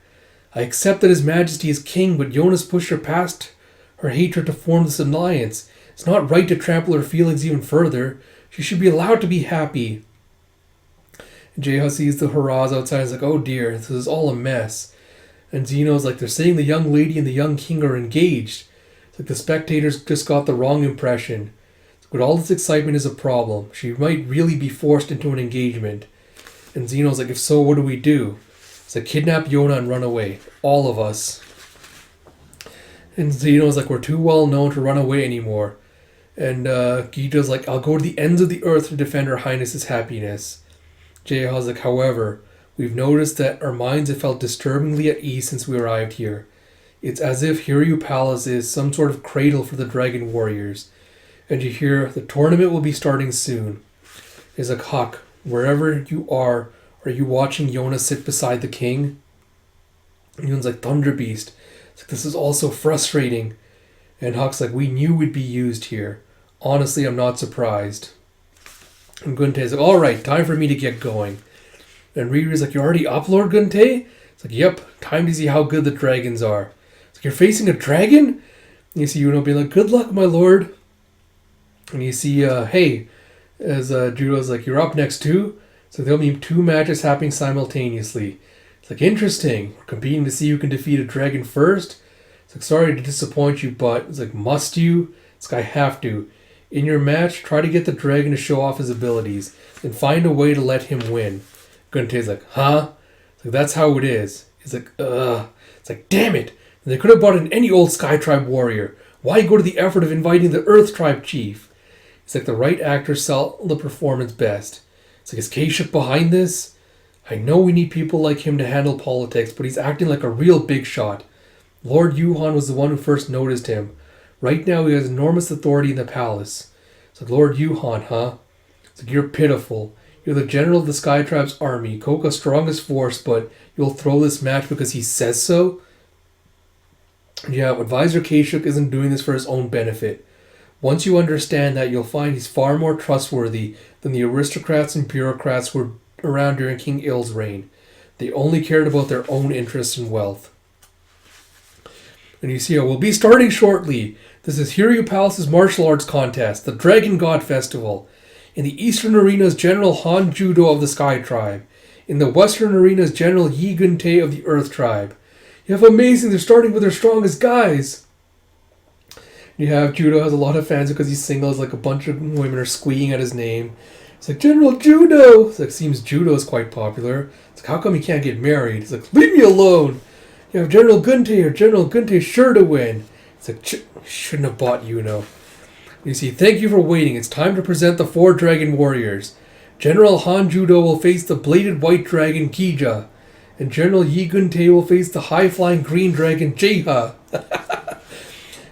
I accept that His Majesty is king, but Yona's pushed her past her hatred to form this alliance. It's not right to trample her feelings even further. She should be allowed to be happy. Jaeha sees the hurrahs outside and is like, oh dear, this is all a mess. And Zeno's like, they're saying the young lady and the young king are engaged. It's like the spectators just got the wrong impression. But all this excitement is a problem. She might really be forced into an engagement. And Zeno's like, if so, what do we do? It's like, kidnap Yona and run away. All of us. And Zeno's like, we're too well known to run away anymore. And Gita's like, I'll go to the ends of the earth to defend Her Highness's happiness. Jaeha's like, however, we've noticed that our minds have felt disturbingly at ease since we arrived here. It's as if Hiryu Palace is some sort of cradle for the dragon warriors. And you hear, the tournament will be starting soon. It's like, Huck, wherever you are you watching Yona sit beside the king? And Yoon's like, Thunder Beast. It's like, this is all so frustrating. And Huck's like, we knew we'd be used here. Honestly, I'm not surprised. And Gunte's like, alright, time for me to get going. And Ryu's like, you're already up, Lord Gunte? It's like, yep, time to see how good the dragons are. It's like, you're facing a dragon? And you see Yuno being like, good luck, my lord. And you see, hey, as Judo's like, you're up next too? So there'll be 2 matches happening simultaneously. It's like, interesting. We're competing to see who can defeat a dragon first. It's like, sorry to disappoint you, but it's like, must you? It's like, I have to. In your match, try to get the dragon to show off his abilities and find a way to let him win. Guntei's like, huh? It's like, that's how it is. He's like, ugh. It's like, damn it. And they could have brought in any old Sky Tribe warrior. Why go to the effort of inviting the Earth Tribe chief? It's like, the right actors sell the performance best. It's like, is K-Ship behind this? I know we need people like him to handle politics, but he's acting like a real big shot. Lord Yuhan was the one who first noticed him. Right now he has enormous authority in the palace. It's like, Lord Yuhan, huh? It's like, you're pitiful. You're the general of the Sky Tribe's army, Koka's strongest force, but you'll throw this match because he says so? Yeah, Advisor K-Ship isn't doing this for his own benefit. Once you understand that, you'll find he's far more trustworthy than the aristocrats and bureaucrats who were around during King Il's reign. They only cared about their own interests and wealth. And you see, we'll be starting shortly. This is Hiryu Palace's martial arts contest, the Dragon God Festival. In the Eastern Arena's General Han Judo of the Sky Tribe. In the Western Arena's General Yi Guntei of the Earth Tribe. You have amazing, they're starting with their strongest guys. You have Judo has a lot of fans because he's single. It's like a bunch of women are squealing at his name. It's like, General Judo! It's like, seems Judo is quite popular. It's like, how come he can't get married? It's like, leave me alone! You have General Guntei or General Guntei sure to win. It's like, shouldn't have bought Yuno. You see, thank you for waiting. It's time to present the 4 Dragon Warriors. General Han Judo will face the bladed white dragon Gija. And General Yi Guntei will face the high-flying green dragon Jeha.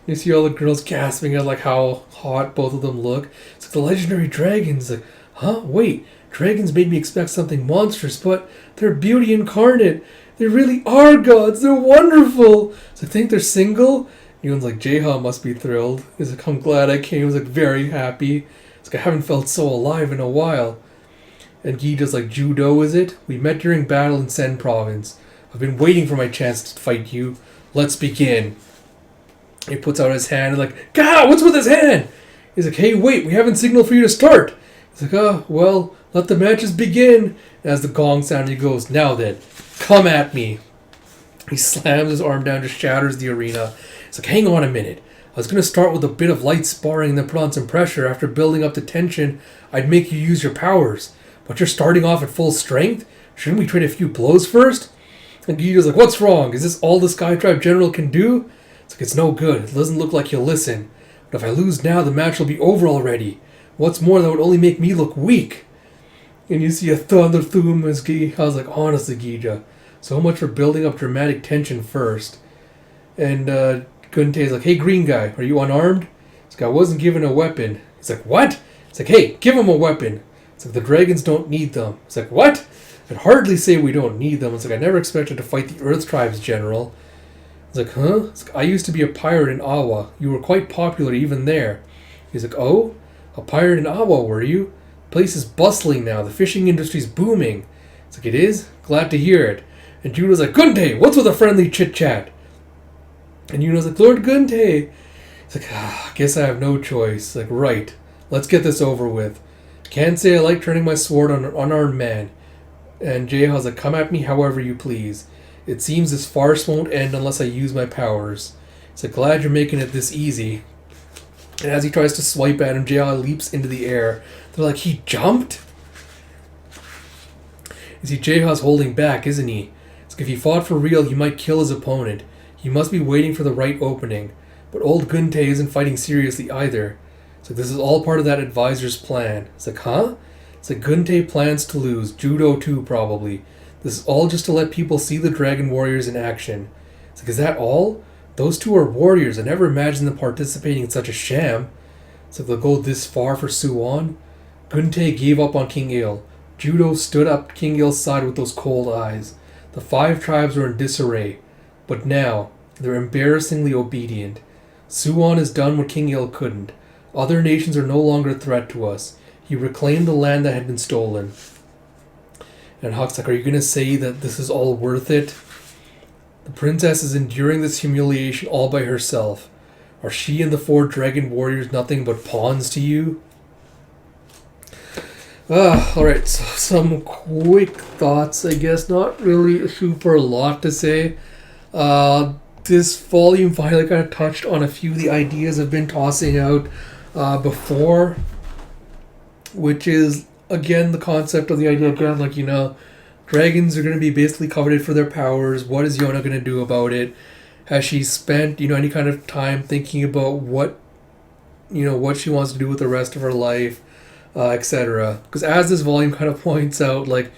You see all the girls gasping at like how hot both of them look. It's like the legendary dragons. Like, huh? Wait, dragons made me expect something monstrous, but they're beauty incarnate. They really are gods. They're wonderful. So I think they're single. Yuan's like, Jeha must be thrilled. He's like, I'm glad I came. He's like, very happy. It's like, I haven't felt so alive in a while. And Gija's like, Judo, is it? We met during battle in Sen province. I've been waiting for my chance to fight you. Let's begin. He puts out his hand and like, Gah, what's with his hand? He's like, hey, wait, we haven't signaled for you to start. He's like, oh, well, let the matches begin. And as the gong sounds, he goes, now then, come at me. He slams his arm down, just shatters the arena. He's like, hang on a minute. I was going to start with a bit of light sparring and then put on some pressure. After building up the tension, I'd make you use your powers. But you're starting off at full strength? Shouldn't we trade a few blows first? And Gija's like, what's wrong? Is this all the Sky Tribe General can do? It's like, it's no good. It doesn't look like he'll listen. But if I lose now, the match will be over already. What's more, that would only make me look weak. And you see a thunder thum as Gija. I was like, honestly, Gija, so much for building up dramatic tension first. And Guntei's like, hey, green guy, are you unarmed? This guy wasn't given a weapon. He's like, what? It's like, hey, give him a weapon. It's like, the dragons don't need them. It's like, what? I'd hardly say we don't need them. It's like, I never expected to fight the Earth Tribe's general. It's like, huh? It's like, I used to be a pirate in Awa. You were quite popular even there. He's like, oh? A pirate in Awa, were you? The place is bustling now. The fishing industry's booming. It's like, it is? Glad to hear it. And Judo's like, Guntei, what's with a friendly chit-chat? And Yuno's like, Lord Guntei. It's like, I guess I have no choice. Like, right. Let's get this over with. Can't say I like turning my sword on an unarmed man. And Jeha's like, come at me however you please. It seems this farce won't end unless I use my powers. It's like, glad you're making it this easy. And as he tries to swipe at him, Jeha leaps into the air. They're like, he jumped? You see, Jeha's holding back, isn't he? It's like, if he fought for real, he might kill his opponent. He must be waiting for the right opening. But old Guntei isn't fighting seriously either. It's like, this is all part of that advisor's plan. It's like, huh? It's like, Guntei plans to lose. Judo too, probably. This is all just to let people see the Dragon Warriors in action. It's like, is that all? Those two are warriors. I never imagined them participating in such a sham. It's like, they'll go this far for Suwon? Guntei gave up on King Il. Judo stood up King Il's side with those cold eyes. The 5 tribes were in disarray. But now, they're embarrassingly obedient. Suwon has done what King Il couldn't. Other nations are no longer a threat to us. He reclaimed the land that had been stolen. And Huck's like, are you going to say that this is all worth it? The princess is enduring this humiliation all by herself. Are she and the 4 dragon warriors nothing but pawns to you? Alright, so some quick thoughts, I guess. Not really super a lot to say. This volume finally kind of touched on a few of the ideas I've been tossing out before, which is, again, the concept of the idea, again, like, dragons are going to be basically coveted for their powers. What is Yona going to do about it? Has she spent, any kind of time thinking about what she wants to do with the rest of her life? Etc. Because as this volume kind of points out, like,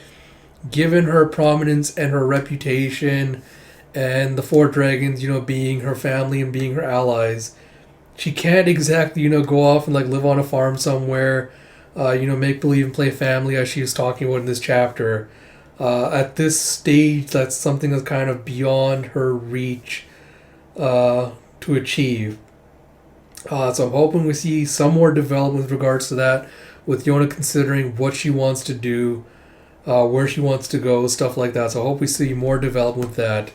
given her prominence and her reputation, and the four dragons, being her family and being her allies, she can't exactly, go off and like live on a farm somewhere, make believe and play family as she was talking about in this chapter. At this stage, that's something that's kind of beyond her reach to achieve. So I'm hoping we see some more development with regards to that, with Yona considering what she wants to do, where she wants to go, stuff like that. So I hope we see more development with that.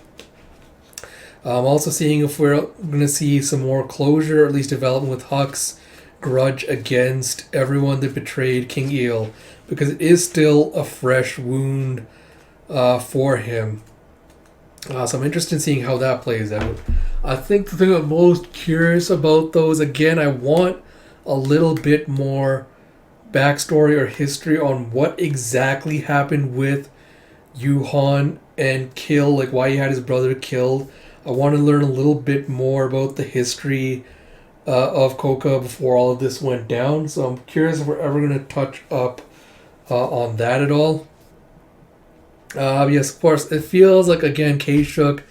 I'm also seeing if we're going to see some more closure, or at least development with Huck's grudge against everyone that betrayed King Eel, because it is still a fresh wound for him. So I'm interested in seeing how that plays out. I think the thing I'm most curious about, though, is, again, I want a little bit more backstory or history on what exactly happened with Yuhan and Kill, like why he had his brother killed. I want to learn a little bit more about the history of Coca before all of this went down. So I'm curious if we're ever going to touch up on that at all. Yes, of course, it feels like, again, K-Shook,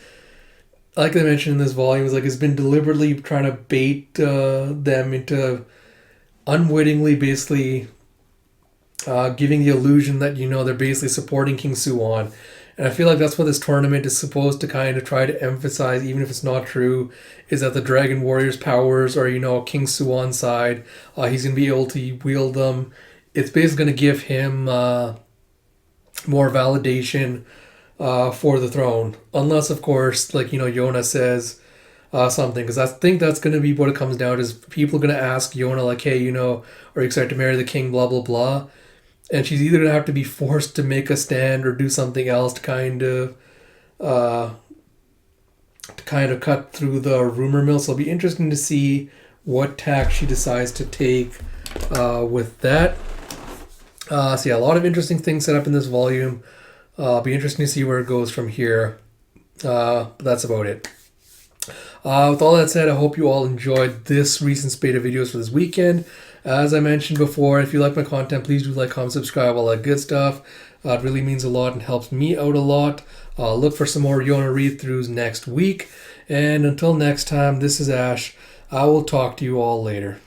like I mentioned in this volume, is like has been deliberately trying to bait them into unwittingly basically giving the illusion that, they're basically supporting King Suwon. And I feel like that's what this tournament is supposed to kind of try to emphasize, even if it's not true, is that the Dragon Warrior's powers are, King Suwon's side. He's going to be able to wield them. It's basically going to give him more validation for the throne. Unless, of course, like, Yona says something. Because I think that's going to be what it comes down to, is people are going to ask Yona, like, hey, are you excited to marry the king, blah, blah, blah. And she's either going to have to be forced to make a stand or do something else to kind of cut through the rumor mill. So it'll be interesting to see what tack she decides to take with that. So yeah, a lot of interesting things set up in this volume. Be interesting to see where it goes from here. But that's about it. With all that said, I hope you all enjoyed this recent spate of videos for this weekend. As I mentioned before, if you like my content, please do like, comment, subscribe, all that good stuff. It really means a lot and helps me out a lot. Look for some more Yona read-throughs next week. And until next time, this is Ash. I will talk to you all later.